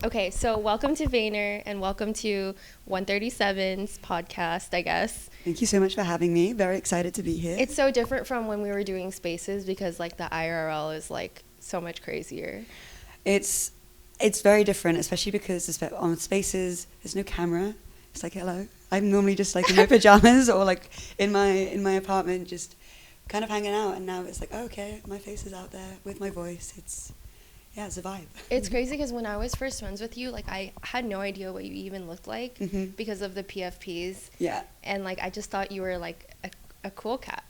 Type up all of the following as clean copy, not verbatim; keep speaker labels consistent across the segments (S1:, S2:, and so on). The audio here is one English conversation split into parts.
S1: Okay, so welcome to Vayner and welcome to 137's podcast, I guess.
S2: Thank you so much for having me. Very excited to be here.
S1: It's so different from when we were doing spaces because like the IRL is like so much crazier.
S2: It's very different, especially because on spaces there's no camera. It's like, hello. I'm normally just like in my pajamas or like in my apartment just kind of hanging out, and now it's like, oh, okay, my face is out there with my voice. It's a vibe.
S1: It's crazy because when I was first friends with you, like I had no idea what you even looked like because of the PFPs.
S2: Yeah.
S1: And like I just thought you were like a cool cat.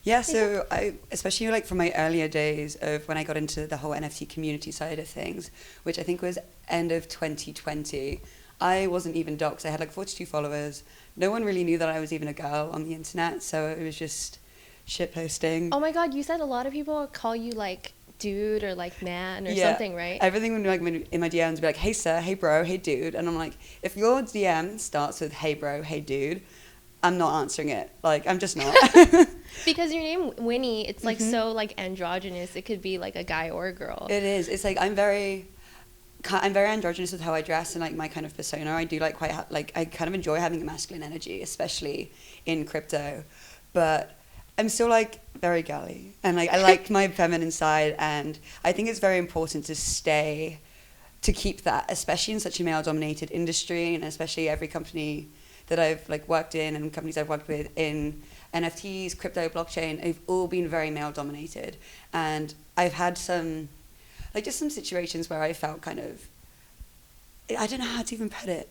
S2: Yeah, so I, especially like from my earlier days of when I got into the whole NFT community side of things, which I think was end of 2020, I wasn't even doxxed. I had like 42 followers. No one really knew that I was even a girl on the internet, so it was just shit posting.
S1: Oh my God, you said a lot of people call you like dude or like man or something, right?
S2: Everything would be like in my DMs would be like, hey sir, hey bro, hey dude, and I'm like, if your DM starts with hey bro, hey dude, I'm not answering it. Like, I'm just not.
S1: Because your name Winny, it's like so like androgynous. It could be like a guy or a girl.
S2: It is. It's like I'm very androgynous with how I dress and like my kind of persona. I do like I kind of enjoy having a masculine energy, especially in crypto, but I'm still like very girly, and like I like my feminine side, and I think it's very important to keep that, especially in such a male-dominated industry, and especially every company that I've like worked in and companies I've worked with in NFTs, crypto, blockchain, they've all been very male-dominated, and I've had some situations where I felt kind of, I don't know how to even put it,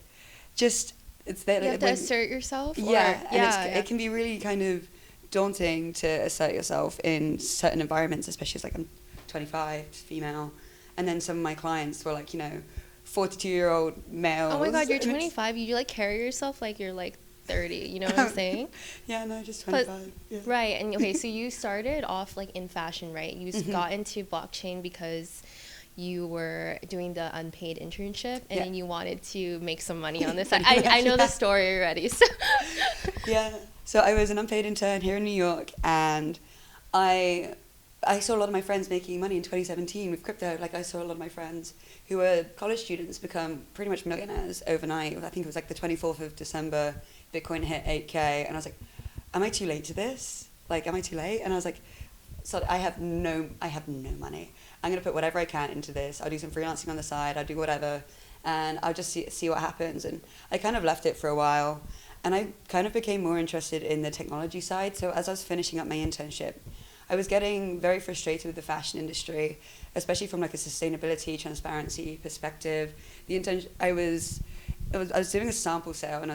S2: just it's there.
S1: You have to assert yourself.
S2: It can be really kind of daunting to assert yourself in certain environments, especially as like I'm 25, female, and then some of my clients were like, 42-year-old males.
S1: Oh my God, you're 25. You like carry yourself like you're like 30. You know what I'm saying?
S2: Yeah, no, just 25. Yeah.
S1: Right, and okay, so you started off like in fashion, right? You got into blockchain because you were doing the unpaid internship, and then you wanted to make some money on this side. I know the story already. So.
S2: Yeah. So I was an unpaid intern here in New York, and I saw a lot of my friends making money in 2017 with crypto. Like, I saw a lot of my friends who were college students become pretty much millionaires overnight. I think it was like the 24th of December, Bitcoin hit 8K, and I was like, am I too late to this? Like, am I too late? And I was like, so I have no money. I'm going to put whatever I can into this. I'll do some freelancing on the side. I'll do whatever, and I'll just see what happens. And I kind of left it for a while. And I kind of became more interested in the technology side. So as I was finishing up my internship, I was getting very frustrated with the fashion industry, especially from like a sustainability, transparency perspective. I was doing a sample sale, and I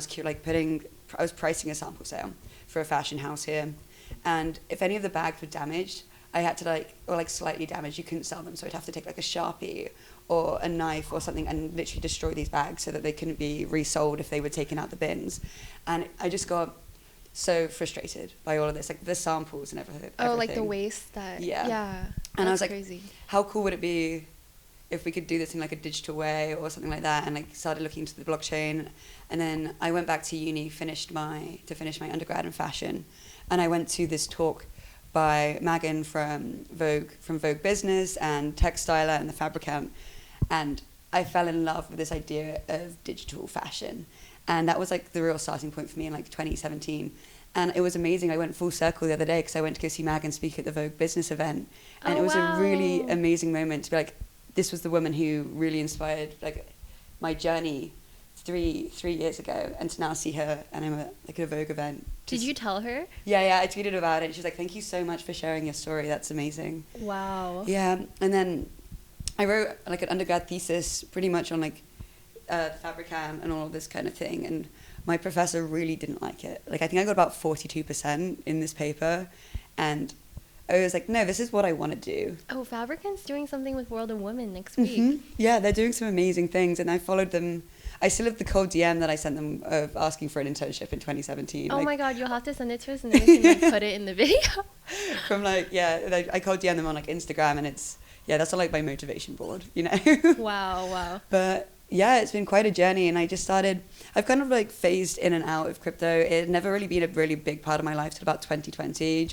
S2: was pricing a sample sale for a fashion house here. And if any of the bags were damaged, I had to slightly damaged, you couldn't sell them. So I'd have to take like a Sharpie or a knife or something and literally destroy these bags so that they couldn't be resold if they were taken out the bins. And I just got so frustrated by all of this, like the samples and everything.
S1: Oh, like the waste that. Yeah.
S2: And I was like,
S1: crazy.
S2: How cool would it be if we could do this in like a digital way or something like that? And like started looking into the blockchain. And then I went back to uni, finish my undergrad in fashion. And I went to this talk by Megan from Vogue Business and Textiler and the Fabricant. And I fell in love with this idea of digital fashion. And that was like the real starting point for me in like 2017. And it was amazing. I went full circle the other day because I went to go see Megan speak at the Vogue Business event. And it was a really amazing moment to be like, this was the woman who really inspired like my journey three years ago, and to now see her and I'm at a Vogue event.
S1: Did you tell her?
S2: Yeah, I tweeted about it. She's like, thank you so much for sharing your story. That's amazing.
S1: Wow.
S2: Yeah, and then I wrote like an undergrad thesis pretty much on like Fabricam and all of this kind of thing, and my professor really didn't like it. Like, I think I got about 42% in this paper, and I was like, no, this is what I want to do.
S1: Oh, Fabricant's doing something with World of Women next week.
S2: Yeah, they're doing some amazing things, and I followed them. I still have the cold DM that I sent them of asking for an internship in 2017.
S1: Oh my God, you'll have to send it to us and then we can put it in the video.
S2: From I cold DM them on like Instagram, and that's all like my motivation board,
S1: Wow.
S2: But yeah, it's been quite a journey, and I've kind of like phased in and out of crypto. It had never really been a really big part of my life till about 2020.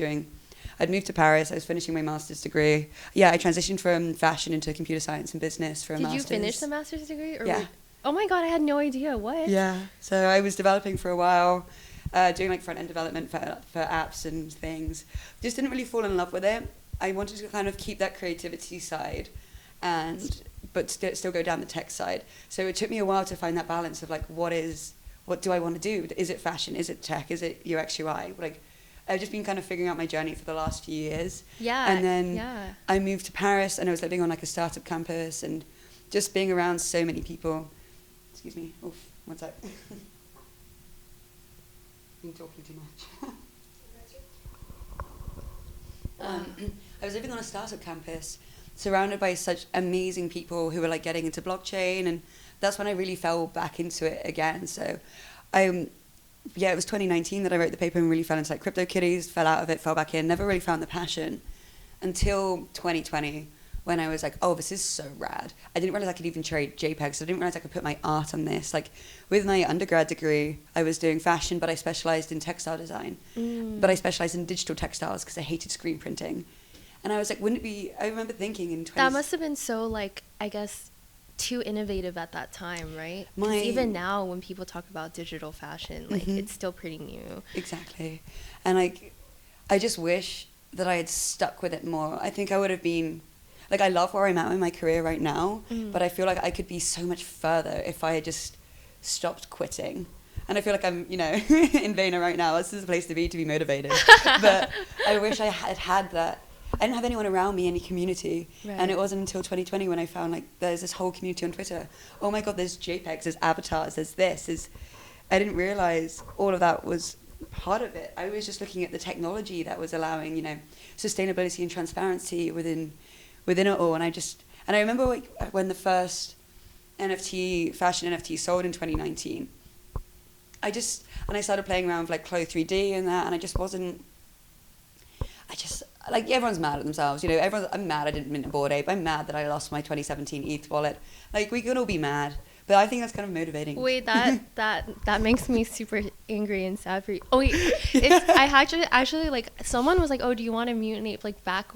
S2: I'd moved to Paris. I was finishing my master's degree. Yeah, I transitioned from fashion into computer science and business for a master's.
S1: Did you finish the master's degree? Or
S2: Yeah.
S1: Oh my God, I had no idea. What?
S2: Yeah. So I was developing for a while, doing like front-end development for apps and things. Just didn't really fall in love with it. I wanted to kind of keep that creativity side but still go down the tech side. So it took me a while to find that balance of like, what do I want to do? Is it fashion? Is it tech? Is it UX UI? Like, I've just been kind of figuring out my journey for the last few years.
S1: Yeah.
S2: And then I moved to Paris and I was living on like a startup campus and just being around so many people. Excuse me. Oof, one sec. Been talking too much. I was living on a startup campus surrounded by such amazing people who were like getting into blockchain, and that's when I really fell back into it again. So it was 2019 that I wrote the paper and really fell into like crypto kitties, fell out of it, fell back in, never really found the passion until 2020 when I was like, oh, this is so rad. I didn't realize I could even trade JPEGs. I didn't realize I could put my art on this. Like with my undergrad degree, I was doing fashion, but I specialized in textile design. But I specialized in digital textiles because I hated screen printing. And I was like, I remember thinking in 20...
S1: That must have been so, like, I guess, too innovative at that time, right? Because even now, when people talk about digital fashion, like, it's still pretty new.
S2: Exactly. And, like, I just wish that I had stuck with it more. I think I would have been... Like, I love where I'm at in my career right now, but I feel like I could be so much further if I had just stopped quitting. And I feel like I'm, in Vayner right now. This is a place to be motivated. But I wish I had that. I didn't have anyone around me, any community. Right. And it wasn't until 2020 when I found, like, there's this whole community on Twitter. Oh, my God, there's JPEGs, there's avatars, there's this. I didn't realize all of that was part of it. I was just looking at the technology that was allowing, sustainability and transparency within it all. And I remember like, when the first fashion NFT sold in 2019, I started playing around with like Clo 3D and that, and like everyone's mad at themselves, I'm mad I didn't mint a Bored Ape. I'm mad that I lost my 2017 ETH wallet. Like, we can all be mad, but I think that's kind of motivating.
S1: Wait, that makes me super angry and sad for you. Oh wait, I actually like, someone was like, oh, do you want to mute an ape, like back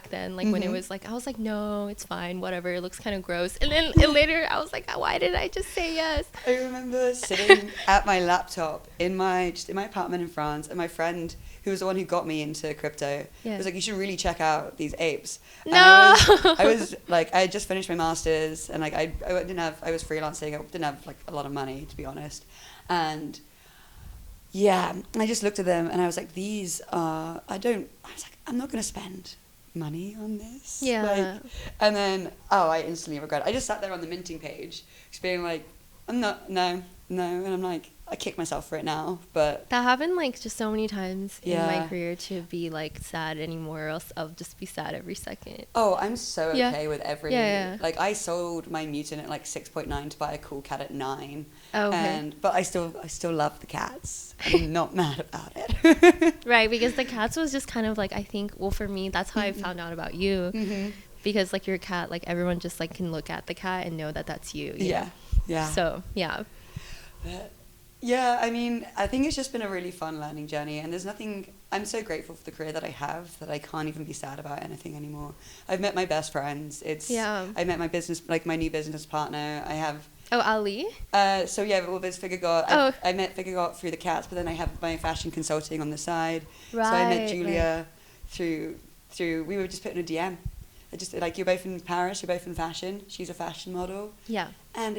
S1: then, like when it was like, I was like, no, it's fine, whatever, it looks kind of gross. And then later I was like, why did I just say yes?
S2: I remember sitting at my laptop in my apartment in France, and my friend, who was the one who got me into crypto, was like, you should really check out these apes. And
S1: no!
S2: I was like, I had just finished my master's, and like I was freelancing. I didn't have like a lot of money, to be honest. And yeah, I just looked at them and I was like, I'm not going to spend money on this.
S1: Yeah.
S2: Like, and then, I instantly regret it. I just sat there on the minting page, just being like, no. And I'm like, I kick myself for it now, but...
S1: That happened, like, just so many times in my career to be, like, sad anymore, or else I'll just be sad every second.
S2: Oh, I'm so okay with every...
S1: Yeah.
S2: Like, I sold my mutant at, like, 6.9 to buy a cool cat at 9.
S1: Oh, okay.
S2: But I still love the cats. I'm not mad about it.
S1: Right, because the cats was just kind of, like, I think, well, for me, that's how I found out about you. Because, like, your cat, like, everyone just, like, can look at the cat and know that that's you.
S2: Yeah.
S1: So, yeah.
S2: But... Yeah, I mean, I think it's just been a really fun learning journey, and I'm so grateful for the career that I have that I can't even be sad about anything anymore. I've met my best friends. I met my new business partner. I have...
S1: Oh, Ali?
S2: So yeah, well, there's Figure I met Figure through the cats, but then I have my fashion consulting on the side.
S1: Right.
S2: So I met Julia through, we were just put in a DM. I just, like, you're both in Paris, you're both in fashion. She's a fashion model.
S1: How is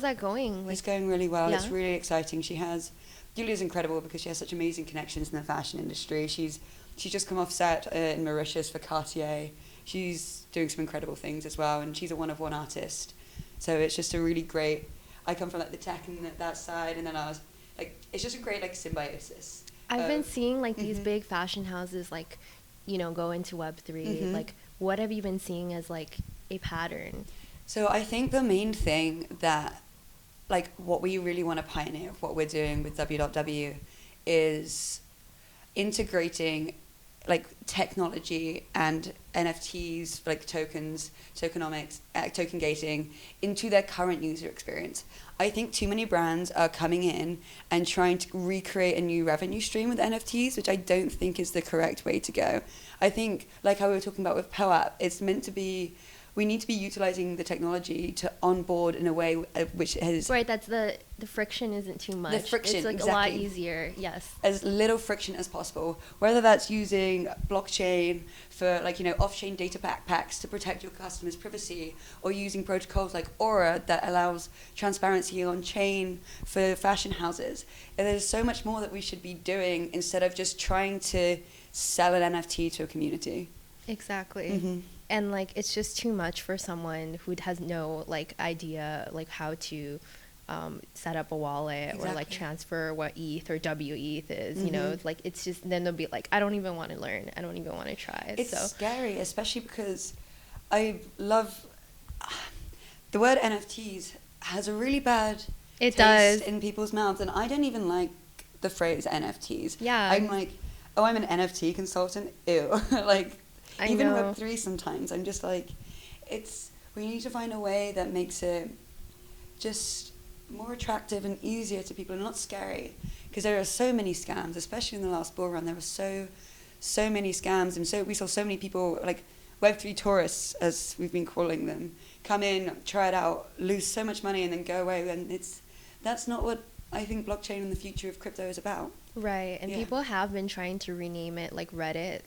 S1: that going?
S2: It's going really well. Yeah. It's really exciting. Julia's incredible because she has such amazing connections in the fashion industry. She's just come off set in Mauritius for Cartier. She's doing some incredible things as well, and she's a one-of-one artist. So it's just a really great... I come from like the tech and that side, and then I was like, it's just a great like symbiosis.
S1: I've been seeing like these big fashion houses like, go into Web3. Like, what have you been seeing as like a pattern?
S2: So I think the main thing that, like, what we really want to pioneer, what we're doing with W.W, is integrating like technology and NFTs, like tokens, tokenomics, token gating into their current user experience. I think too many brands are coming in and trying to recreate a new revenue stream with NFTs, which I don't think is the correct way to go. I think, like how we were talking about with POAP, it's meant to be, we need to be utilizing the technology to onboard in a way which is...
S1: Right, that's the friction isn't too much.
S2: The friction,
S1: it's like
S2: exactly.
S1: a lot easier, yes.
S2: As little friction as possible, whether that's using blockchain for like, you know, off-chain data backpacks to protect your customers' privacy, or using protocols like Aura that allows transparency on-chain for fashion houses. And there's so much more that we should be doing instead of just trying to sell an NFT to a community.
S1: Exactly.
S2: Mm-hmm.
S1: And like it's just too much for someone who has no like idea like how to set up a wallet. Exactly. Or like transfer what ETH or WETH is. Mm-hmm. You know, like it's just, then they'll be like, I don't even want to learn, I don't even want to try it.
S2: It's scary, especially because I love the word NFTs has a really bad taste in people's mouths, and I don't even like the phrase NFTs.
S1: Yeah,
S2: I'm like, oh, I'm an NFT consultant, ew. Like
S1: I
S2: even
S1: know.
S2: Web3 sometimes I'm just like, we need to find a way that makes it just more attractive and easier to people and not scary, because there are so many scams, especially in the last bull run. There were so many scams, and we saw so many people, like Web3 tourists, as we've been calling them, come in, try it out, lose so much money and then go away, and that's not what I think blockchain and the future of crypto is about.
S1: Right, and people have been trying to rename it, like Reddit,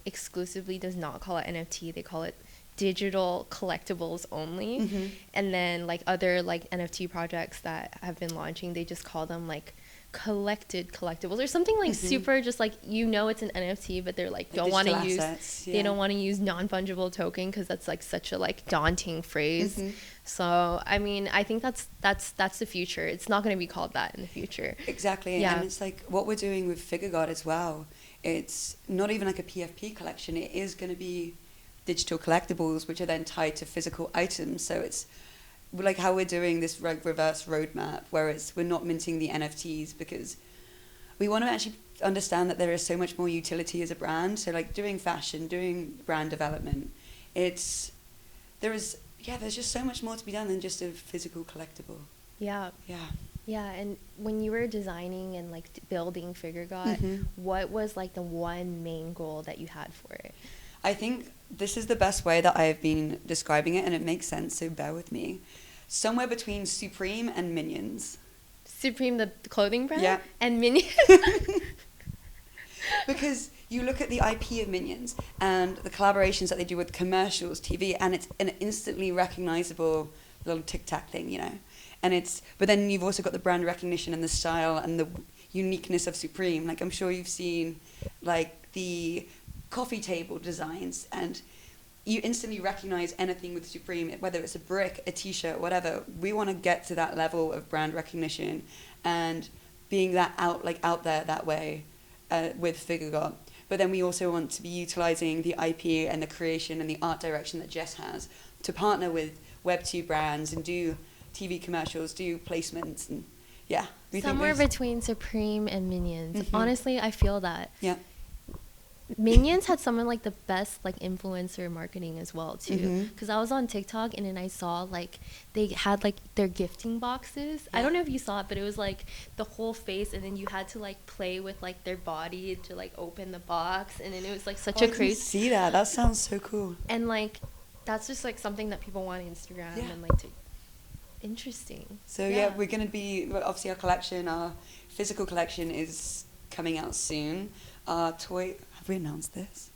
S1: exclusively does not call it NFT, they call it digital collectibles only. Mm-hmm. And then like other like NFT projects that have been launching, they just call them like collected collectibles or something like super, just like, you know, it's an NFT, but they're like don't want to use they don't want to use non-fungible token because that's like such a like daunting phrase. So I mean, I think that's the future. It's not going to be called that in the future.
S2: Exactly. And it's like what we're doing with Figure God as well. It's not even like a PFP collection. It is going to be digital collectibles, which are then tied to physical items. So it's like how we're doing this reverse roadmap, where we're not minting the NFTs because we want to actually understand that there is so much more utility as a brand. So like doing fashion, doing brand development, there's just so much more to be done than just a physical collectible. Yeah.
S1: And when you were designing and like building Figure God, what was like the one main goal that you had for it?
S2: I think this is the best way that I have been describing it, and it makes sense, so bear with me. Somewhere between Supreme and Minions.
S1: Supreme, the clothing brand?
S2: Yeah.
S1: And Minions?
S2: Because you look at the IP of Minions and the collaborations that they do with commercials, TV, and it's an instantly recognizable little tic-tac thing, you know. But then you've also got the brand recognition and the style and the uniqueness of Supreme. Like I'm sure you've seen like the coffee table designs, and you instantly recognize anything with Supreme, whether it's a brick, a t-shirt, whatever. We want to get to that level of brand recognition and being that out there that way with Figure God. But then we also want to be utilizing the IP and the creation and the art direction that Jess has to partner with Web2 brands and do TV commercials, do placements, and
S1: somewhere between Supreme and Minions. Honestly, I feel that.
S2: Yeah.
S1: Minions had some of like the best like influencer marketing as well too, because I was on TikTok and then I saw like they had like their gifting boxes. I don't know if you saw it, but it was like the whole face, and then you had to like play with like their body to like open the box, and then it was like such a crazy.
S2: I didn't see that. That sounds so cool.
S1: And like that's just like something that people want on Instagram and like to. Interesting.
S2: So we're gonna be obviously our physical collection is coming out soon. Have we announced this?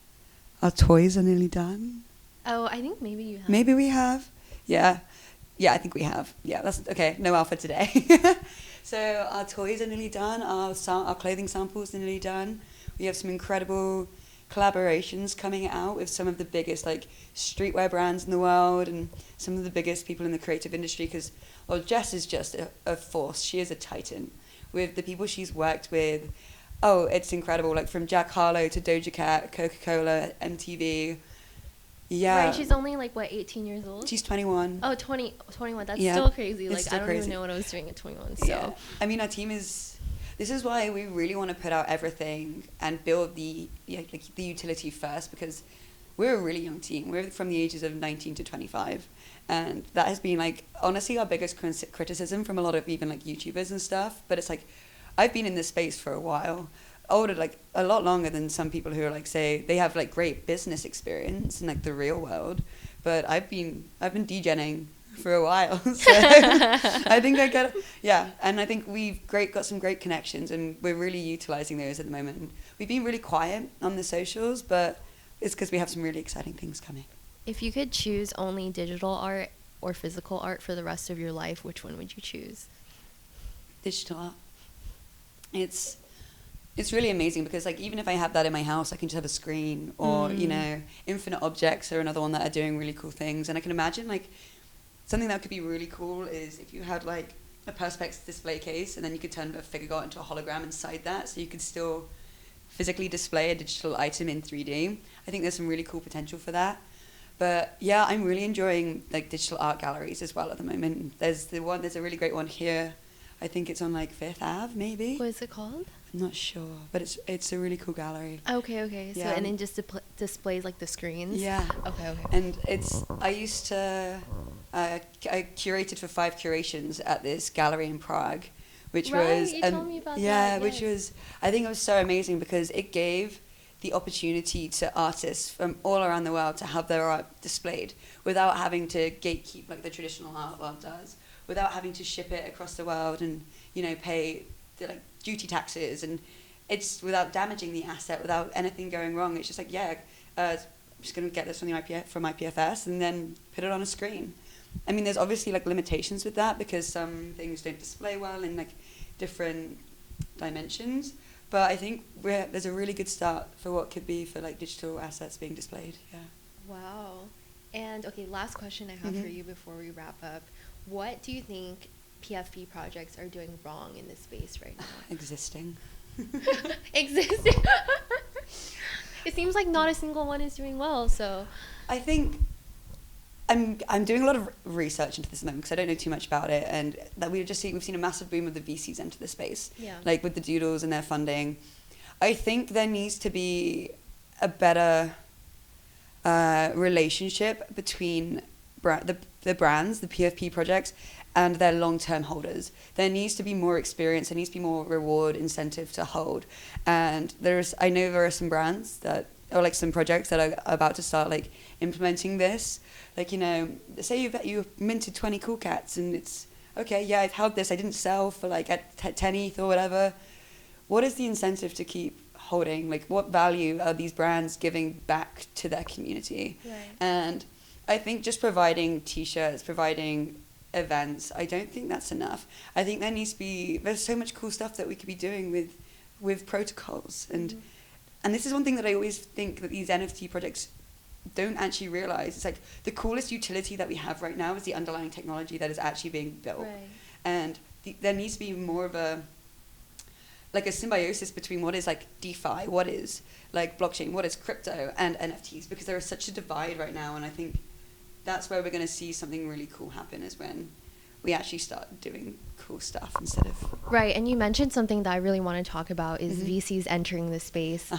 S2: Our toys are nearly done.
S1: Oh, I think maybe you have.
S2: Maybe we have. Yeah, I think we have. Yeah, that's okay. No alpha today. So our toys are nearly done. Our clothing samples are nearly done. We have some incredible collaborations coming out with some of the biggest like streetwear brands in the world and some of the biggest people in the creative industry, because Jess is just a force. She is a titan with the people she's worked with. It's incredible, like from Jack Harlow to Doja Cat, Coca-Cola, MTV. Yeah.
S1: Right, she's only like, 18 years old?
S2: She's 21.
S1: Oh, 21. That's still crazy. Like, I don't even know what I was doing at 21, so.
S2: Yeah. I mean, our team is... this is why we really want to put out everything and build the utility first, because we're a really young team. We're from the ages of 19 to 25. And that has been like, honestly, our biggest criticism from a lot of even like YouTubers and stuff. But it's like, I've been in this space for a while, older, like a lot longer than some people who are like, say, they have like great business experience in like the real world. But I've been degenning for a while. So I think I get, yeah. And I think we've got some great connections, and we're really utilizing those at the moment. We've been really quiet on the socials, but it's because we have some really exciting things coming.
S1: If you could choose only digital art or physical art for the rest of your life, which one would you choose?
S2: Digital art. It's really amazing, because like even if I have that in my house, I can just have a screen, or you know, Infinite Objects are another one that are doing really cool things. And I can imagine like something that could be really cool is if you had like a Perspex display case, and then you could turn a figure art into a hologram inside that, so you could still physically display a digital item in 3D. I think there's some really cool potential for that. But yeah, I'm really enjoying like digital art galleries as well at the moment. There's a really great one here. I think it's on like Fifth Ave, maybe.
S1: What is it called?
S2: I'm not sure, but it's a really cool gallery.
S1: Okay.
S2: Yeah.
S1: So and then just displays like the screens.
S2: Yeah.
S1: Okay.
S2: And I used to I curated for 5 curations at this gallery in Prague, which was
S1: you told me about
S2: yeah,
S1: that,
S2: which was, I think it was so amazing, because it gave the opportunity to artists from all around the world to have their art displayed without having to gatekeep like the traditional art world does, without having to ship it across the world and, you know, pay the like duty taxes, and it's without damaging the asset, without anything going wrong. It's just like, I'm just going to get this from IPFS and then put it on a screen. I mean, there's obviously like limitations with that, because some things don't display well in like different dimensions. But I think there's a really good start for what could be for like digital assets being displayed. Yeah.
S1: Wow. And okay, last question I have for you before we wrap up. What do you think PFP projects are doing wrong in this space right now?
S2: Existing.
S1: Existing. It seems like not a single one is doing well. So
S2: I think I'm doing a lot of research into this at the moment, because I don't know too much about it, and that we've seen a massive boom of the VCs enter the space, like with the doodles and their funding. I think there needs to be a better relationship between the brands, the PFP projects, and their long-term holders. There needs to be more experience. There needs to be more reward incentive to hold. And I know there are some brands that, or like some projects that are about to start like implementing this. Like, you know, say you've minted 20 cool cats, and it's okay, yeah, I've held this, I didn't sell for like at 10 ETH or whatever. What is the incentive to keep holding? Like, what value are these brands giving back to their community?
S1: Right.
S2: And I think just providing t-shirts, providing events, I don't think that's enough. I think there's so much cool stuff that we could be doing with protocols. And this is one thing that I always think that these NFT projects don't actually realize. It's like the coolest utility that we have right now is the underlying technology that is actually being built.
S1: Right.
S2: And there needs to be more of a symbiosis between what is like DeFi, what is like blockchain, what is crypto, and NFTs, because there is such a divide right now. And I think that's where we're going to see something really cool happen, is when we actually start doing cool stuff instead of...
S1: Right, and you mentioned something that I really want to talk about is VCs entering the space.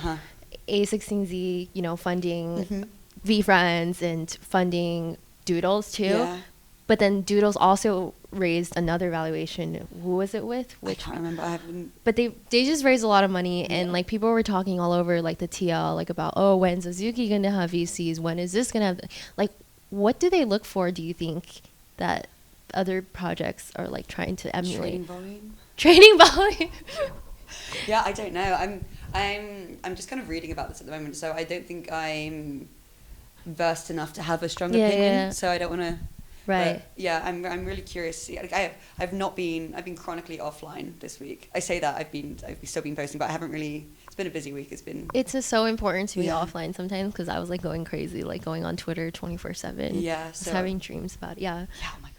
S1: A16Z, you know, funding VFriends and funding Doodles too.
S2: Yeah.
S1: But then Doodles also raised another valuation. Who was it with?
S2: I can't remember. I haven't...
S1: But they just raised a lot of money, and like people were talking all over like the TL, like about, oh, when's Suzuki going to have VCs? When is this going to have... Like, what do they look for, do you think, that other projects are like trying to emulate? Trading volume.
S2: Yeah, I don't know. I'm just kind of reading about this at the moment, so I don't think I'm versed enough to have a strong opinion. Yeah. So I don't want to. Right. But yeah, I'm really curious to see. Like I've been chronically offline this week. I say that I've still been posting, but I haven't really. It's been a busy week. It's just
S1: so important to be offline sometimes, because I was like going crazy, like going on Twitter 24/7.
S2: Yeah. So
S1: having dreams about it. Yeah.
S2: Yeah. Oh my